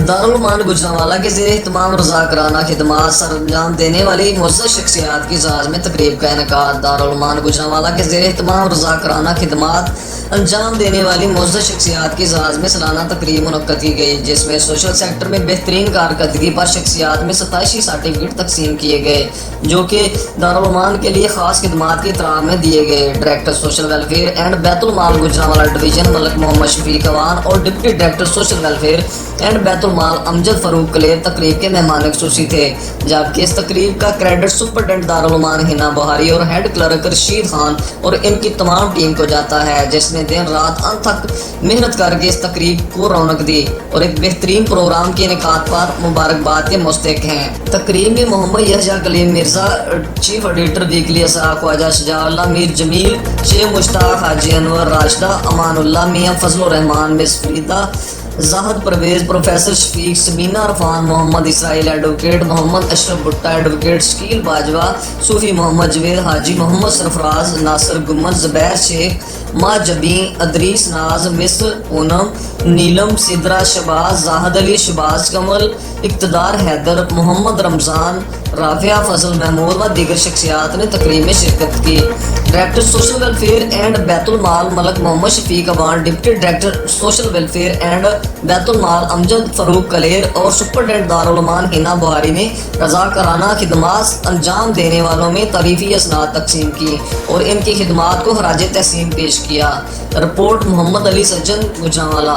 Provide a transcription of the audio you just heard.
دارالعلومان گجرانوالہ کے زیر اہتمام رضاکارانہ خدمات سر انجام دینے والی معزز شخصیات کی اعزاز میں تقریب کا انعقاد۔ دارالعلومان گجرانوالہ کے زیر اہتمام رضاکارانہ خدمات انجام دینے والی معزز شخصیات کی اعزاز میں سالانہ تقریب منعقد کی گئی، جس میں سوشل سیکٹر میں بہترین کارکردگی پر شخصیات میں 27 سرٹیفکیٹ تقسیم کیے گئے، جو کہ دارالعلومان کے لیے خاص خدمات کی اطراف میں دیے گئے۔ Director social welfare and Bait المال گجرانوالہ ڈویژن ملک محمد شفیق اوان اور deputy director social welfare and Bait ul-Mal Amjad Farooq clear تقریب کے مہمان خصوصی تھے، جبکہ اس تقریب کا کریڈٹ سپرنٹینڈنٹ دارالعلومان ہنا بہاری اور ہیڈ کلرک رشید خان اور ان کی تمام ٹیم کو جاتا ہے، جس نے دن رات انت تک محنت کر کے اس تقریب کو رونق دی اور ایک بہترین پروگرام کے انعقاد پر مبارکباد کے مستحق ہیں۔ تقریب میں محمد یحییٰ کلیم مرزا، چیف ایڈیٹر ویکلی اسحاق، خواجہ شجاع اللہ میر جمیل، شیخ مشتاق، حاجی انور، راشدہ امان اللہ، میاں فضل الرحمان، مس فریدہ، زاہد پرویز، پروفیسر شفیق، سمینہ عرفان، محمد اسرائیل، ایڈوکیٹ محمد اشرف بھٹا، ایڈوکیٹ شکیل باجوہ، صوفی محمد جوید، حاجی محمد سرفراز، ناصر گمن، زبیر شیخ، ماں جبین، ادریس ناز، مس پونم، نیلم، سدرا شباز، زاہد علی، شباز کمل، اقتدار حیدر، محمد رمضان، رافعہ فضل محمود و دیگر شخصیات نے تقریب میں شرکت کی۔ Director social welfare and Bait ul-Mal Malik Muhammad Shafiq Awan, deputy director social welfare and Bait ul-Mal Amjad Farooq clear اور سپرنٹینڈنٹ دارالعلومان ہنا بہاری نے رضاکارانہ خدمات انجام دینے والوں میں تعریفی اسناد تقسیم کی اور ان کی خدمات کو خراج تحسین پیش کیا۔ رپورٹ محمد علی سجن، گجرانوالہ۔